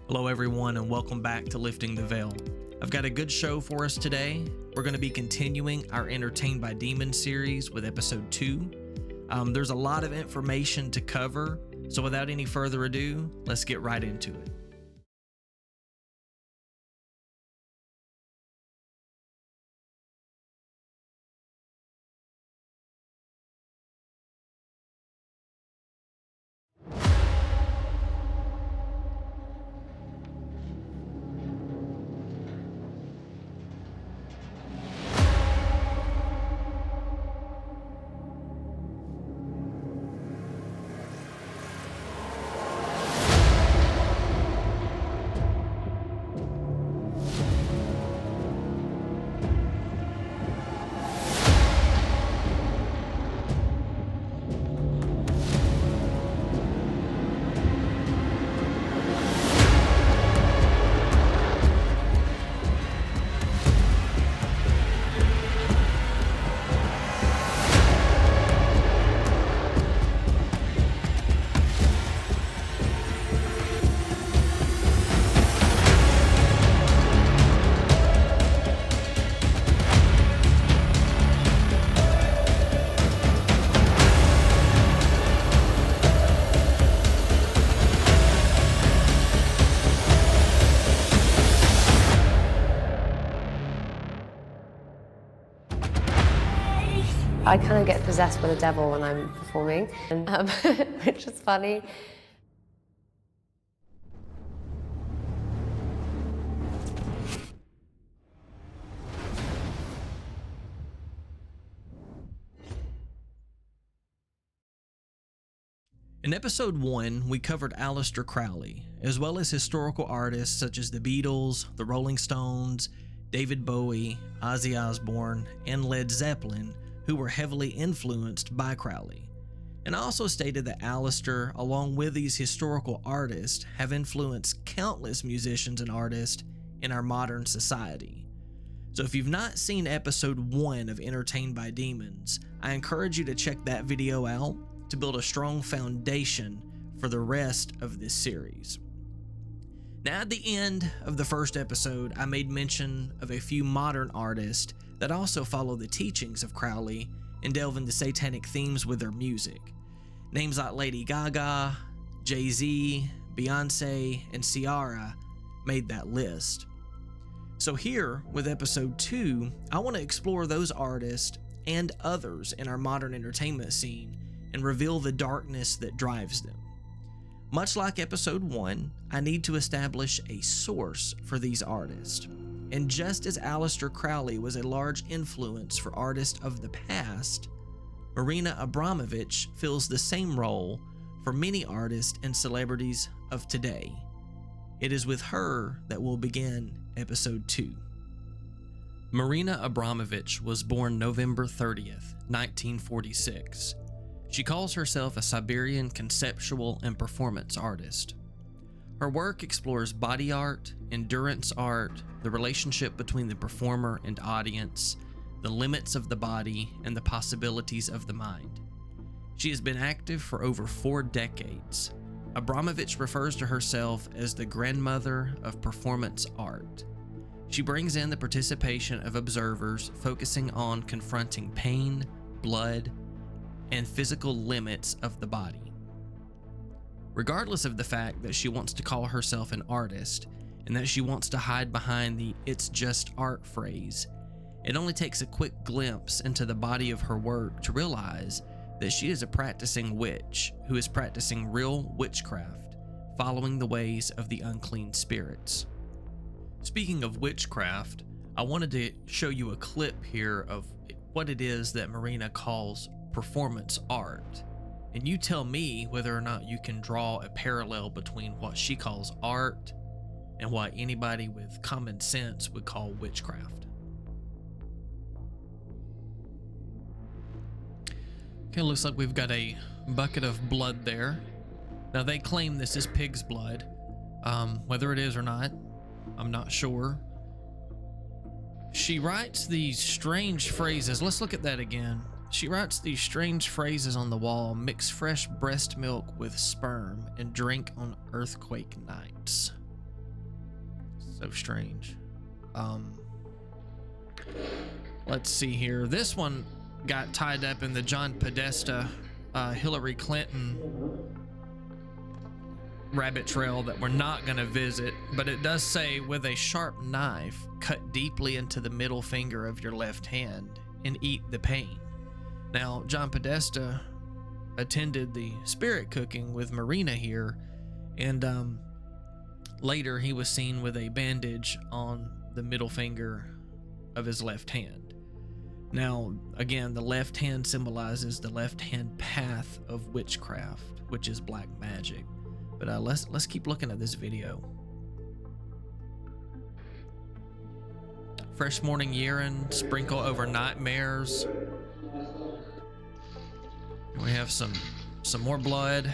Hello everyone and welcome back to Lifting the Veil. I've got a good show for us today. We're going to be continuing our Entertained by Demons series with episode 2. There's a lot of information to cover, so without any further ado, let's get right into it. I kind of get possessed by the devil when I'm performing, which is funny. In episode 1, we covered Aleister Crowley, as well as historical artists such as the Beatles, the Rolling Stones, David Bowie, Ozzy Osbourne, and Led Zeppelin, who were heavily influenced by Crowley. And I also stated that Aleister, along with these historical artists, have influenced countless musicians and artists in our modern society. So if you've not seen episode 1 of Entertained by Demons, I encourage you to check that video out to build a strong foundation for the rest of this series. Now, at the end of the first episode, I made mention of a few modern artists that also follow the teachings of Crowley and delve into satanic themes with their music. Names like Lady Gaga, Jay-Z, Beyonce, and Ciara made that list. So here, with episode 2, I want to explore those artists and others in our modern entertainment scene and reveal the darkness that drives them. Much like episode 1, I need to establish a source for these artists. And just as Aleister Crowley was a large influence for artists of the past, Marina Abramovic fills the same role for many artists and celebrities of today. It is with her that we'll begin episode 2. Marina Abramovic was born November 30th, 1946. She calls herself a Siberian conceptual and performance artist. Her work explores body art, endurance art, the relationship between the performer and audience, the limits of the body, and the possibilities of the mind. She has been active for over 4 decades. Abramovic refers to herself as the grandmother of performance art. She brings in the participation of observers, focusing on confronting pain, blood, and physical limits of the body. Regardless of the fact that she wants to call herself an artist and that she wants to hide behind the "it's just art" phrase, it only takes a quick glimpse into the body of her work to realize that she is a practicing witch who is practicing real witchcraft, following the ways of the unclean spirits. Speaking of witchcraft, I wanted to show you a clip here of what it is that Marina calls performance art. And you tell me whether or not you can draw a parallel between what she calls art and what anybody with common sense would call witchcraft. Okay, looks like we've got a bucket of blood there. Now, they claim this is pig's blood. Whether it is or not, I'm not sure. She writes these strange phrases. Let's look at that again. She writes these strange phrases on the wall: mix fresh breast milk with sperm and drink on earthquake nights. So strange. Let's see here. This one got tied up in the John Podesta, Hillary Clinton rabbit trail that we're not going to visit, but it does say, with a sharp knife, cut deeply into the middle finger of your left hand and eat the pain. Now, John Podesta attended the spirit cooking with Marina here, and later he was seen with a bandage on the middle finger of his left hand. Now, again, the left hand symbolizes the left hand path of witchcraft, which is black magic. But let's keep looking at this video. Fresh morning urine, sprinkle over nightmares. We have some more blood.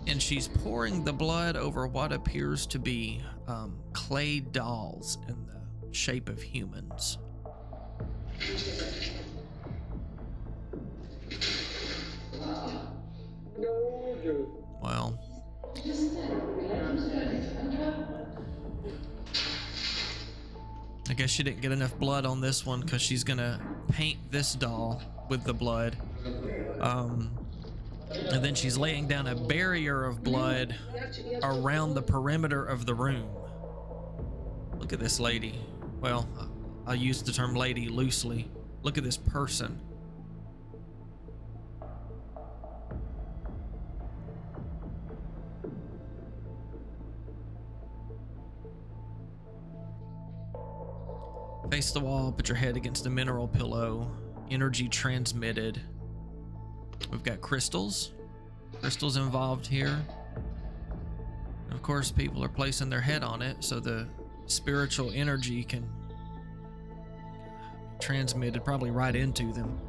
And she's pouring the blood over what appears to be clay dolls in the shape of humans. Well, I guess she didn't get enough blood on this one, because she's gonna paint this doll with the blood. And then she's laying down a barrier of blood around the perimeter of the room. Look at this lady. Well, I use the term lady loosely. Look at this person. Face the wall, put your head against a mineral pillow. Energy transmitted. We've got crystals involved here. And of course, people are placing their head on it, so the spiritual energy can be transmitted probably right into them.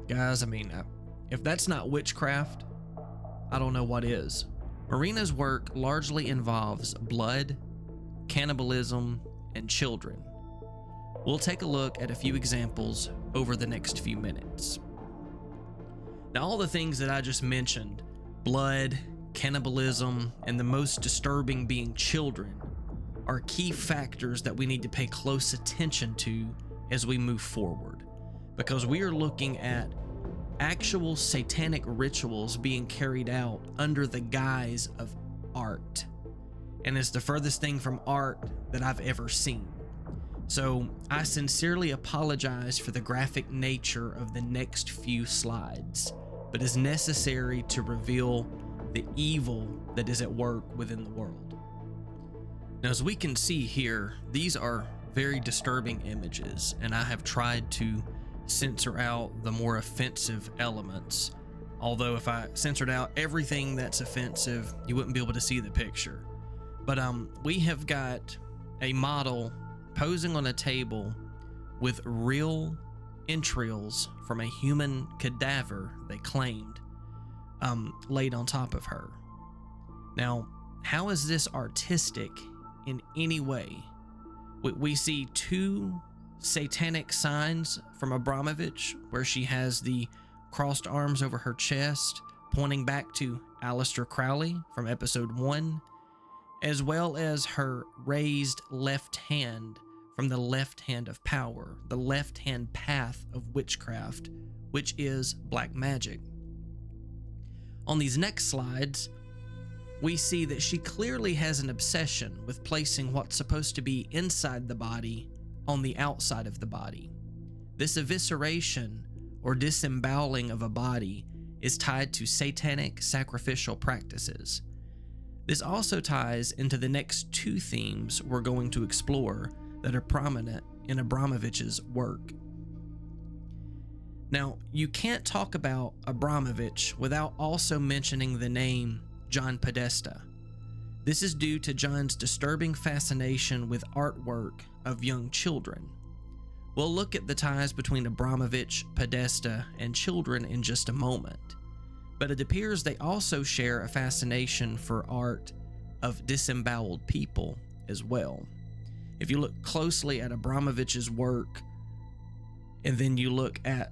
Guys, I mean, if that's not witchcraft, I don't know what is. Marina's work largely involves blood, cannibalism, and children. We'll take a look at a few examples over the next few minutes. Now, all the things that I just mentioned, blood, cannibalism, and the most disturbing being children, are key factors that we need to pay close attention to as we move forward, because we are looking at actual satanic rituals being carried out under the guise of art, and it's the furthest thing from art that I've ever seen. So I sincerely apologize for the graphic nature of the next few slides, but it's necessary to reveal the evil that is at work within the world. Now, as we can see here, these are very disturbing images, and I have tried to censor out the more offensive elements. Although if I censored out everything that's offensive, you wouldn't be able to see the picture. But we have got a model posing on a table with real entrails from a human cadaver, they claimed, laid on top of her. Now, how is this artistic in any way? We see two satanic signs from Abramovic, where she has the crossed arms over her chest, pointing back to Aleister Crowley from episode 1, as well as her raised left hand from the left hand of power, the left hand path of witchcraft, which is black magic. On these next slides, we see that she clearly has an obsession with placing what's supposed to be inside the body on the outside of the body. This evisceration or disemboweling of a body is tied to satanic sacrificial practices. This also ties into the next two themes we're going to explore that are prominent in Abramovic's work. Now, you can't talk about Abramovic without also mentioning the name John Podesta. This is due to John's disturbing fascination with artwork of young children. We'll look at the ties between Abramovic, Podesta, and children in just a moment, but it appears they also share a fascination for art of disemboweled people as well. If you look closely at Abramovic's work, and then you look at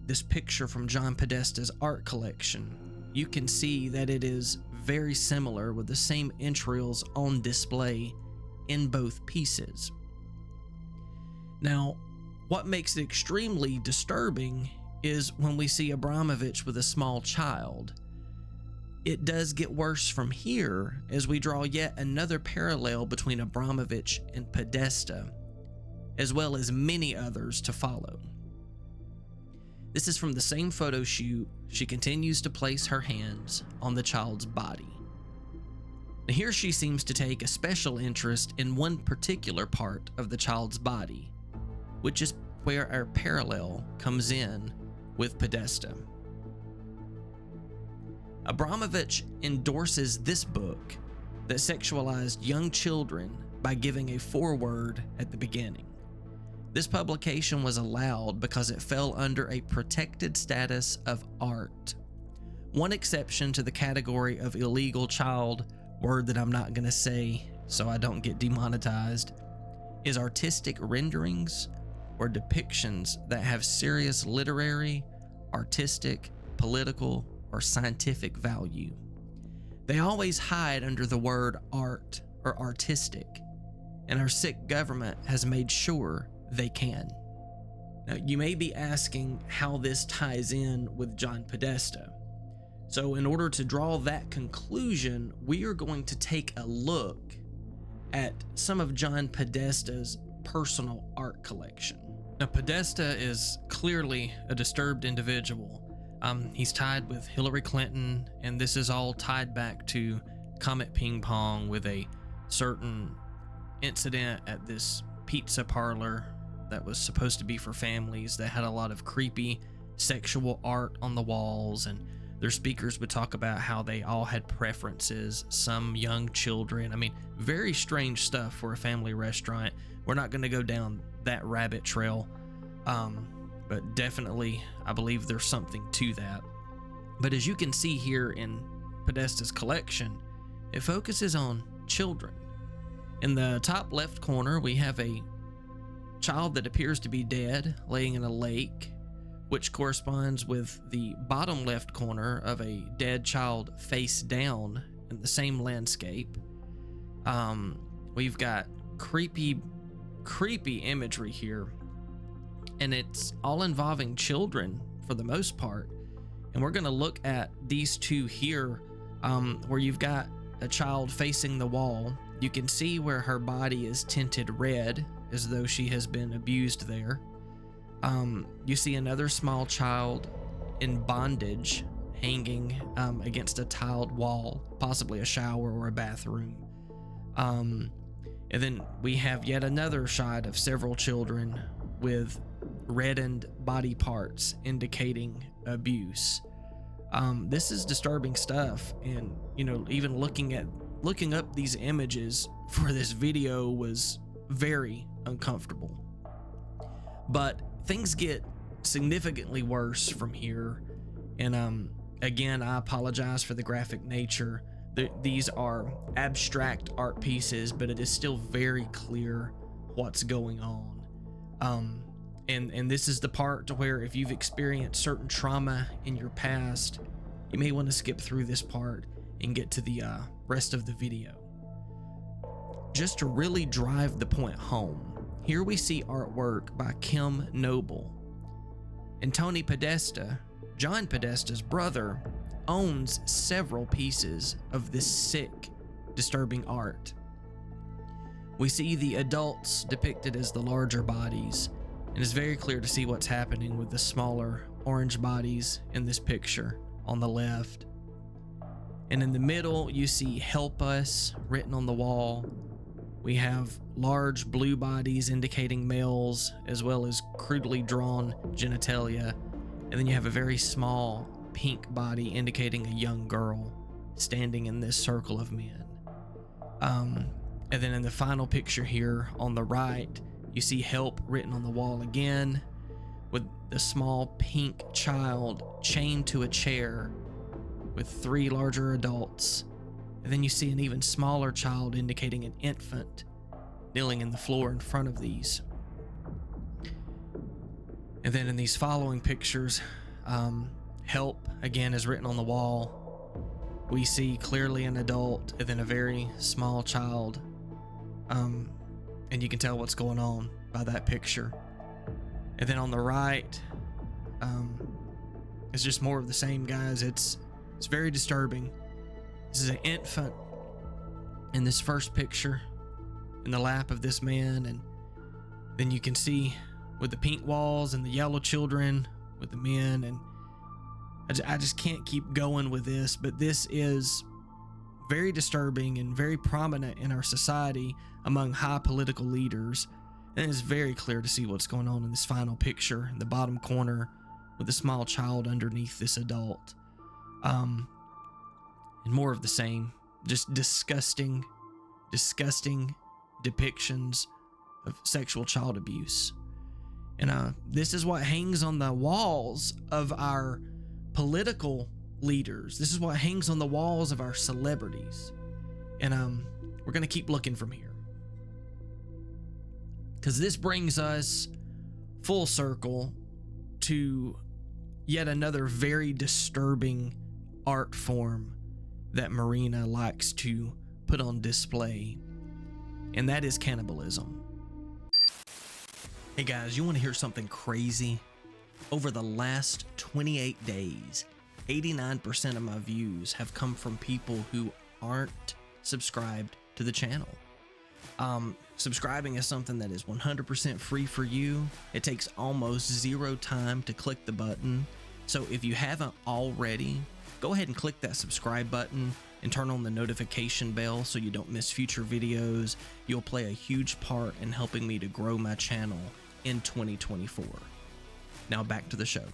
this picture from John Podesta's art collection, you can see that it is very similar, with the same entrails on display in both pieces. Now, what makes it extremely disturbing is when we see Abramovic with a small child. It does get worse from here as we draw yet another parallel between Abramovic and Podesta, as well as many others to follow. This is from the same photo shoot. She continues to place her hands on the child's body. Now, here she seems to take a special interest in one particular part of the child's body, which is where our parallel comes in with Podesta. Abramovic endorses this book that sexualized young children by giving a foreword at the beginning. This publication was allowed because it fell under a protected status of art. One exception to the category of illegal child, word that I'm not going to say so I don't get demonetized, is artistic renderings or depictions that have serious literary, artistic, political, or scientific value. They always hide under the word art or artistic, and our sick government has made sure they can. Now, you may be asking how this ties in with John Podesta. So in order to draw that conclusion, we are going to take a look at some of John Podesta's personal art collection. Now, Podesta is clearly a disturbed individual. He's tied with Hillary Clinton, and this is all tied back to Comet Ping Pong with a certain incident at this pizza parlor that was supposed to be for families that had a lot of creepy sexual art on the walls, and their speakers would talk about how they all had preferences, some young children. I mean, very strange stuff for a family restaurant. We're not going to go down that rabbit trail, but definitely I believe there's something to that. But as you can see here in Podesta's collection, it focuses on children. In the top left corner, we have a child that appears to be dead, laying in a lake, which corresponds with the bottom left corner of a dead child face down in the same landscape. We've got creepy imagery here, and it's all involving children for the most part. And we're going to look at these two here, where you've got a child facing the wall. You can see where her body is tinted red, as though she has been abused there. You see another small child in bondage hanging against a tiled wall, possibly a shower or a bathroom. And then we have yet another shot of several children with reddened body parts indicating abuse. This is disturbing stuff, and even looking up these images for this video was very uncomfortable. But things get significantly worse from here, and again, I apologize for the graphic nature. These are abstract art pieces, but it is still very clear what's going on. And this is the part to where if you've experienced certain trauma in your past, you may want to skip through this part and get to the rest of the video. Just to really drive the point home, here we see artwork by Kim Noble. And Tony Podesta, John Podesta's brother, owns several pieces of this sick, disturbing art. We see the adults depicted as the larger bodies, and it's very clear to see what's happening with the smaller orange bodies in this picture on the left. And in the middle, you see "Help Us" written on the wall. We have large blue bodies indicating males, as well as crudely drawn genitalia. And then you have a very small pink body indicating a young girl standing in this circle of men. And then in the final picture here on the right, you see "Help" written on the wall again, with the small pink child chained to a chair with three larger adults. And then you see an even smaller child indicating an infant kneeling in the floor in front of these. And then in these following pictures, help again is written on the wall. We see clearly an adult and then a very small child. And you can tell what's going on by that picture. And then on the right, it's just more of the same, guys. It's very disturbing. This is an infant in this first picture in the lap of this man, and then you can see with the pink walls and the yellow children with the men, and I just can't keep going with this, but this is very disturbing and very prominent in our society among high political leaders. And it's very clear to see what's going on in this final picture in the bottom corner with a small child underneath this adult. And more of the same, just disgusting depictions of sexual child abuse. And this is what hangs on the walls of our political leaders. This is what hangs on the walls of our celebrities. And we're going to keep looking from here, because this brings us full circle to yet another very disturbing art form that Marina likes to put on display, and that is cannibalism. Hey guys, you want to hear something crazy? Over the last 28 days, 89% of my views have come from people who aren't subscribed to the channel. Subscribing is something that is 100% free for you. It takes almost zero time to click the button. So if you haven't already, go ahead and click that subscribe button and turn on the notification bell so you don't miss future videos. You'll play a huge part in helping me to grow my channel in 2024. Now back to the show.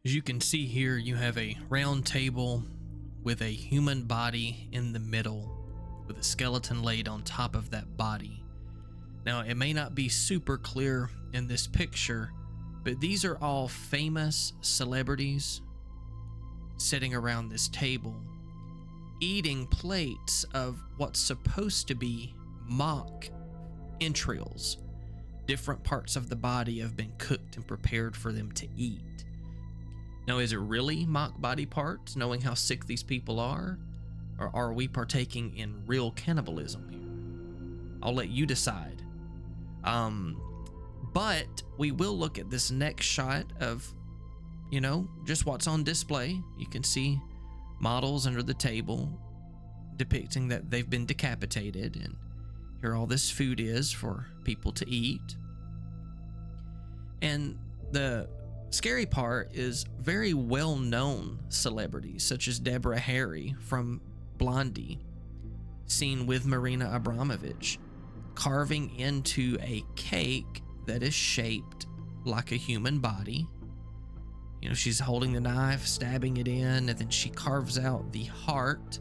As you can see here, you have a round table with a human body in the middle with a skeleton laid on top of that body. Now, it may not be super clear in this picture, but these are all famous celebrities sitting around this table, eating plates of what's supposed to be mock entrails. Different parts of the body have been cooked and prepared for them to eat. Now, is it really mock body parts, knowing how sick these people are? Or are we partaking in real cannibalism here? I'll let you decide. But we will look at this next shot of, just what's on display. You can see models under the table depicting that they've been decapitated, and here all this food is for people to eat. And the scary part is very well-known celebrities such as Deborah Harry from Blondie, seen with Marina Abramovic, carving into a cake that is shaped like a human body. She's holding the knife, stabbing it in, and then she carves out the heart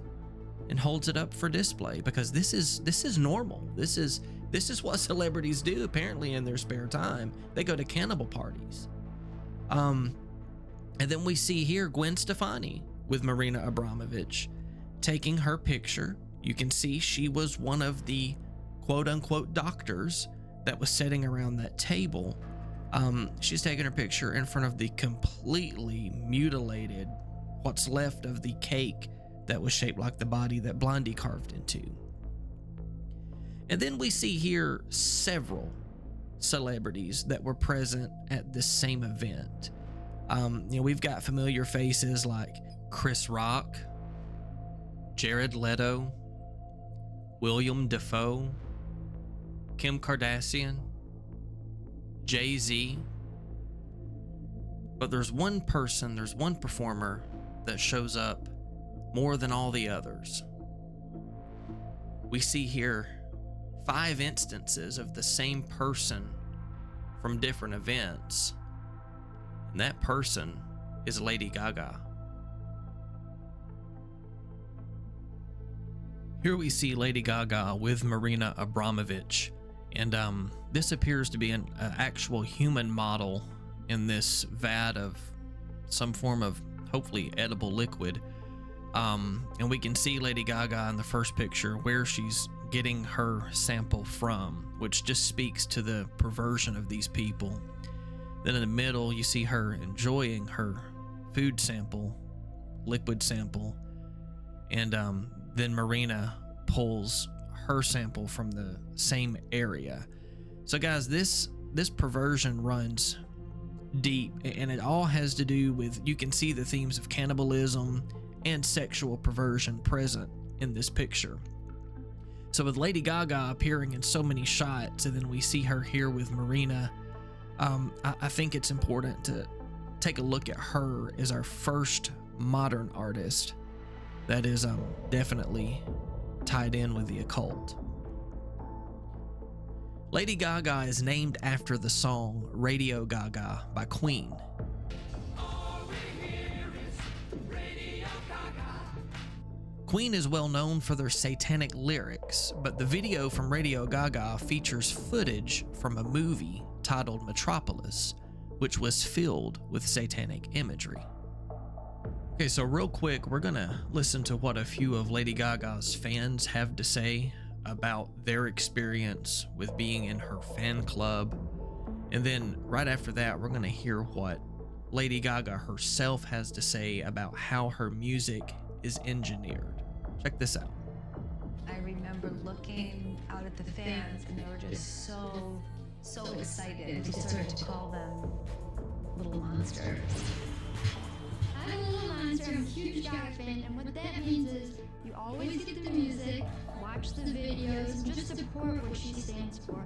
and holds it up for display, because this is normal. This is what celebrities do apparently in their spare time. They go to cannibal parties. And then we see here Gwen Stefani with Marina Abramovic taking her picture. You can see she was one of the quote-unquote doctors that was sitting around that table. She's taking her picture in front of the completely mutilated, what's left of the cake that was shaped like the body that Blondie carved into. And then we see here several celebrities that were present at this same event. We've got familiar faces like Chris Rock, Jared Leto, William Dafoe, Kim Kardashian, Jay-Z. But there's one performer that shows up more than all the others. We see here 5 instances of the same person from different events, and that person is Lady Gaga. Here we see Lady Gaga with Marina Abramovic, and this appears to be an actual human model in this vat of some form of hopefully edible liquid. And we can see Lady Gaga in the first picture where she's getting her sample from, which just speaks to the perversion of these people. Then in the middle, you see her enjoying her food sample, liquid sample, and then Marina pulls her sample from the same area. So guys, this perversion runs deep, and it all has to do with, you can see the themes of cannibalism and sexual perversion present in this picture. So with Lady Gaga appearing in so many shots, and then we see her here with Marina, I think it's important to take a look at her as our first modern artist that is definitely tied in with the occult. Lady Gaga is named after the song Radio Gaga by Queen. Queen is well known for their satanic lyrics, but the video from Radio Gaga features footage from a movie titled Metropolis, which was filled with satanic imagery. Okay, so real quick, we're gonna listen to what a few of Lady Gaga's fans have to say about their experience with being in her fan club. And then right after that, we're gonna hear what Lady Gaga herself has to say about how her music is engineered. Check this out. I remember looking out at the fans, and they were just so excited. We started to call them little monsters. I'm a little monster, I'm a huge Gaga fan, and what that means is you always get the music, watch the videos, and just support what she stands for.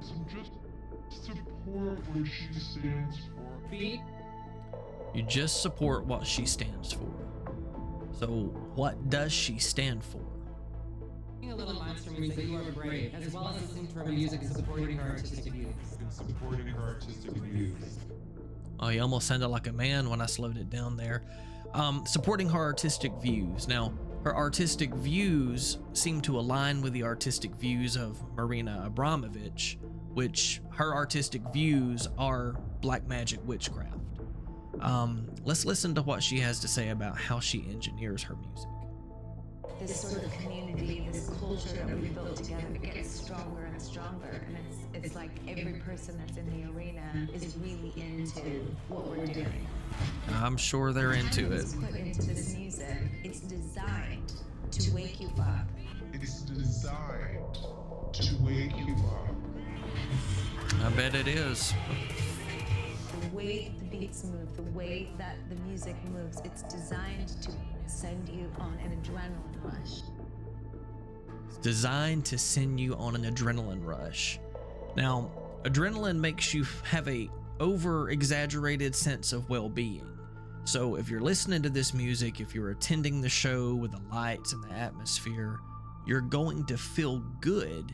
You just support what she stands for. So what does she stand for? Being a little monster means that you are brave, as well as listening to her music and supporting her artistic views. Oh, he almost sounded like a man when I slowed it down there. Supporting her artistic views. Now, her artistic views seem to align with the artistic views of Marina Abramovic, which her artistic views are black magic witchcraft. Let's listen to what she has to say about how she engineers her music. This sort of community, this culture that we built together, it gets stronger and stronger, and it's like every person that's in the arena is really into what we're doing. I'm sure they're into it. Put into this music, it's designed to wake you up. It's designed to wake you up. I bet it is. The way the beats move, the way that the music moves, it's designed to send you on an adrenaline rush. It's designed to send you on an adrenaline rush. Now, adrenaline makes you have a over-exaggerated sense of well-being. So if you're listening to this music, if you're attending the show with the lights and the atmosphere, you're going to feel good.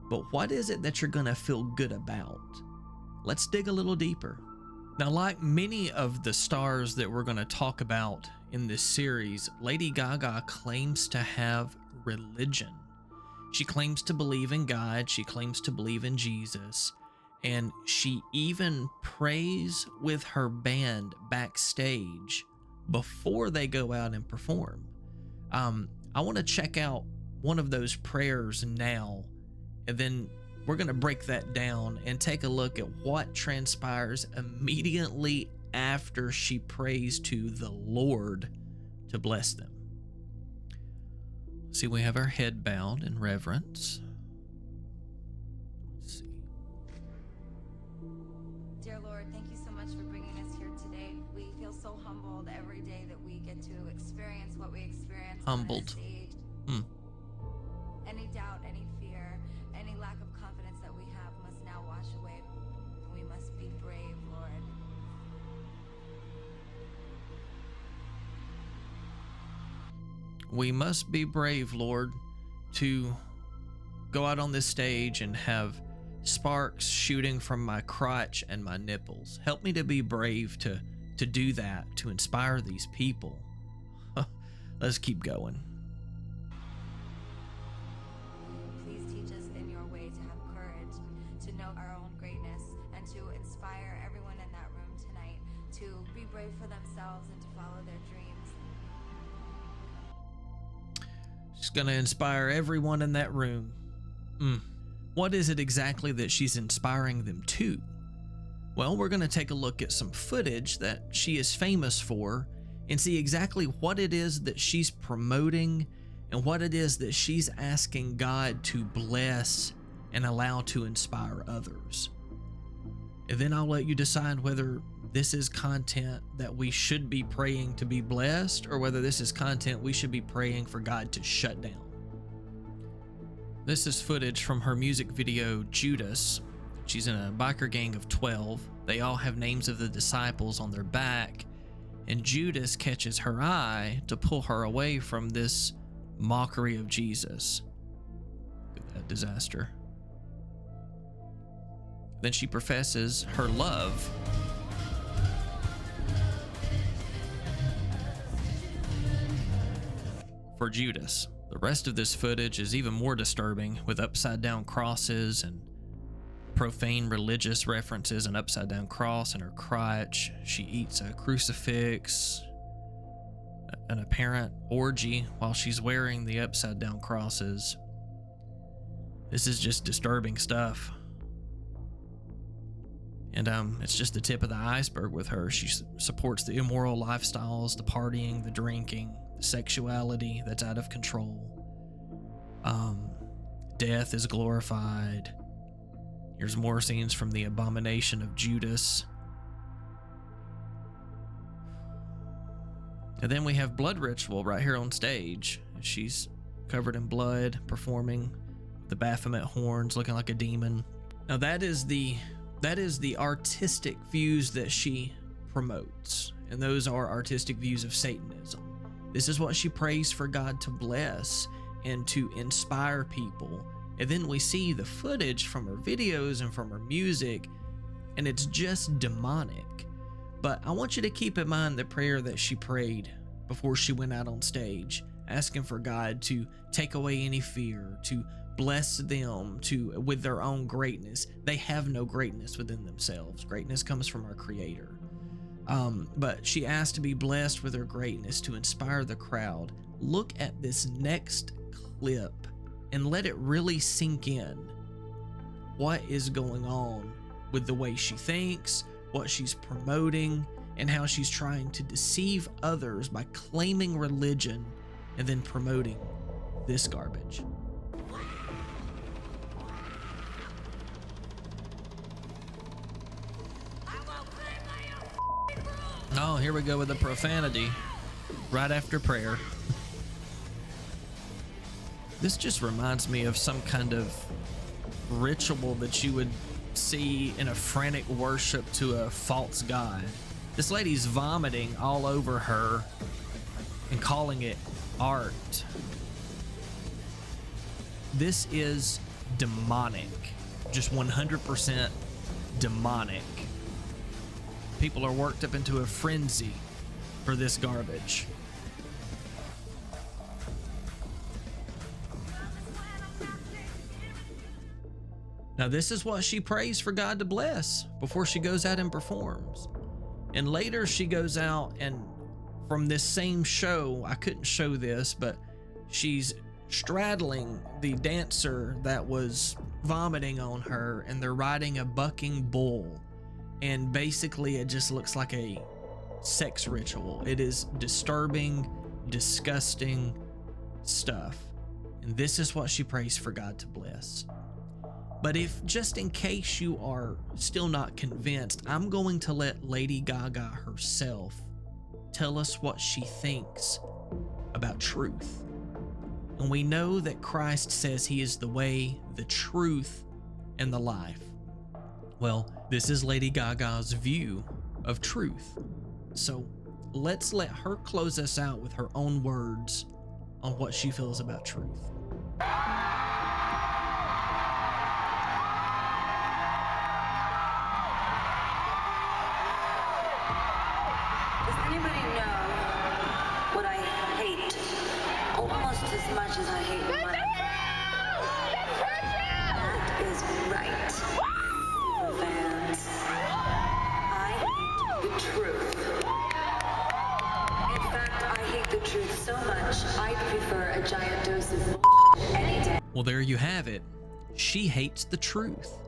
But what is it that you're going to feel good about? Let's dig a little deeper. Now, like many of the stars that we're going to talk about in this series, Lady Gaga claims to have religion. She claims to believe in God, she claims to believe in Jesus, and she even prays with her band backstage before they go out and perform. I want to check out one of those prayers now, and then we're going to break that down and take a look at what transpires immediately after she prays to the Lord to bless them. See, we have our head bowed in reverence. Let's see. Dear Lord, thank you so much for bringing us here today. We feel so humbled every day that we get to experience what we experience Humbled. on stage. Any doubt, any fear, any lack of confidence that we have must now wash away. We must be brave, Lord. We must be brave, Lord, to go out on this stage and have sparks shooting from my crotch and my nipples. Help me to be brave to do that, to inspire these people. Let's keep going. Please teach us in your way to have courage, to know our own greatness, and to inspire everyone in that room tonight to be brave for themselves and to follow their dreams. She's going to inspire everyone in that room. What is it exactly that she's inspiring them to? Well, we're going to take a look at some footage that she is famous for and see exactly what it is that she's promoting and what it is that she's asking God to bless and allow to inspire others. And then I'll let you decide whether this is content that we should be praying to be blessed or whether this is content we should be praying for God to shut down. This is footage from her music video, Judas. She's in a biker gang of 12. They all have names of the disciples on their back, and Judas catches her eye to pull her away from this mockery of Jesus. Look at that disaster. Then she professes her love for Judas. The rest of this footage is even more disturbing, with upside down crosses and profane religious references, an upside down cross in her crotch. She eats a crucifix, an apparent orgy while she's wearing the upside down crosses. This is just disturbing stuff. And it's just the tip of the iceberg with her. She supports the immoral lifestyles, the partying, the drinking, the sexuality that's out of control. Death is glorified. Here's more scenes from the abomination of Judas. And then we have blood ritual right here on stage. She's covered in blood, performing the Baphomet horns, looking like a demon. Now that is the artistic views that she promotes, and those are artistic views of Satanism. This is what she prays for God to bless and to inspire people. And then we see the footage from her videos and from her music, and it's just demonic. But I want you to keep in mind the prayer that she prayed before she went out on stage, asking for God to take away any fear, to bless them with their own greatness. They have no greatness within themselves. Greatness comes from our Creator. But she asked to be blessed with her greatness to inspire the crowd. Look at this next clip and let it really sink in what is going on with the way she thinks, what she's promoting, and how she's trying to deceive others by claiming religion and then promoting this garbage. Oh, here we go with the profanity right after prayer. This just reminds me of some kind of ritual that you would see in a frantic worship to a false god. This lady's vomiting all over her and calling it art. This is demonic, just 100% demonic. People are worked up into a frenzy for this garbage. Now, this is what she prays for God to bless before she goes out and performs. And later she goes out and from this same show, I couldn't show this, but she's straddling the dancer that was vomiting on her, and they're riding a bucking bull. And basically it just looks like a sex ritual. It is disturbing, disgusting stuff. And this is what she prays for God to bless. But if, just in case you are still not convinced, I'm going to let Lady Gaga herself tell us what she thinks about truth. And we know that Christ says he is the way, the truth, and the life. Well, this is Lady Gaga's view of truth. So let's let her close us out with her own words on what she feels about truth. Does anybody know what I hate almost as much as I hate money? That is right. Fans. I hate the truth. In fact, I hate the truth so much, I'd prefer a giant dose of bullshit any day. Well, there you have it. She hates the truth.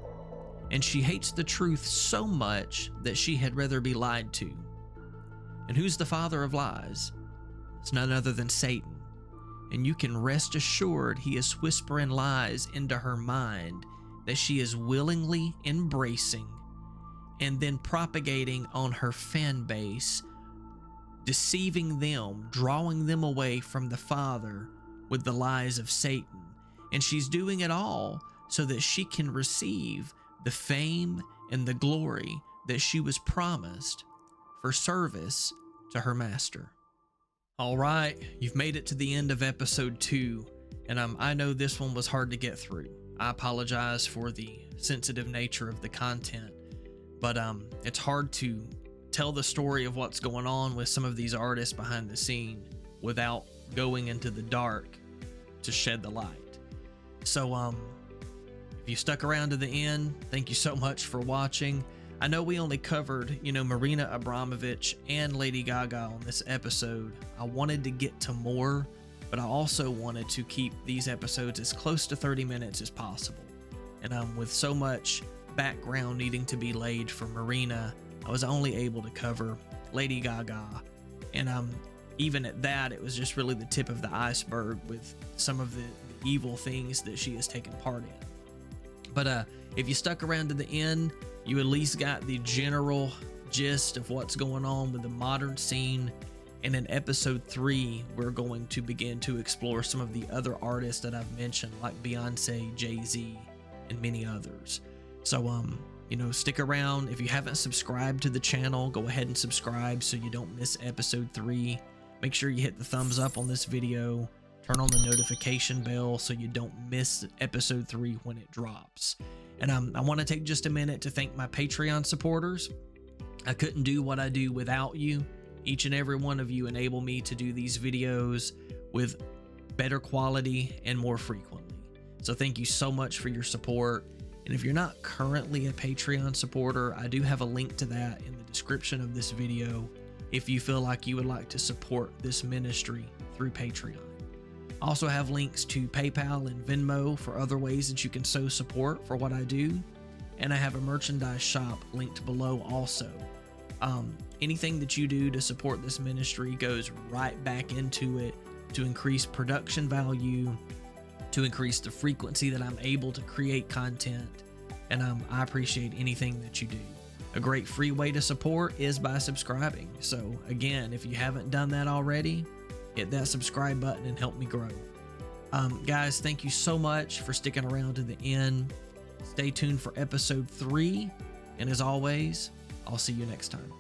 and she hates the truth so much that she had rather be lied to. And who's the father of lies? It's none other than Satan. And you can rest assured he is whispering lies into her mind that she is willingly embracing and then propagating on her fan base, deceiving them, drawing them away from the Father with the lies of Satan. And she's doing it all so that she can receive the fame and the glory that she was promised for service to her master. All right, you've made it to the end of episode 2, and I know this one was hard to get through. I apologize for the sensitive nature of the content, but it's hard to tell the story of what's going on with some of these artists behind the scene without going into the dark to shed the light. So if you stuck around to the end, thank you so much for watching. I know we only covered, Marina Abramovic and Lady Gaga on this episode. I wanted to get to more, but I also wanted to keep these episodes as close to 30 minutes as possible. And with so much background needing to be laid for Marina, I was only able to cover Lady Gaga. And even at that, it was just really the tip of the iceberg with some of the evil things that she has taken part in. But if you stuck around to the end, you at least got the general gist of what's going on with the modern scene. And in episode 3, we're going to begin to explore some of the other artists that I've mentioned, like Beyonce, Jay-Z, and many others. So, stick around. If you haven't subscribed to the channel, go ahead and subscribe so you don't miss episode 3. Make sure you hit the thumbs up on this video. Turn on the notification bell so you don't miss episode 3 when it drops. And I want to take just a minute to thank my Patreon supporters. I couldn't do what I do without you. Each and every one of you enable me to do these videos with better quality and more frequently. So thank you so much for your support. And if you're not currently a Patreon supporter, I do have a link to that in the description of this video if you feel like you would like to support this ministry through Patreon. I also have links to PayPal and Venmo for other ways that you can sow support for what I do. And I have a merchandise shop linked below also. Anything that you do to support this ministry goes right back into it to increase production value, to increase the frequency that I'm able to create content. And I appreciate anything that you do. A great free way to support is by subscribing. So again, if you haven't done that already, hit that subscribe button and help me grow. Guys, thank you so much for sticking around to the end. Stay tuned for episode 3. And as always, I'll see you next time.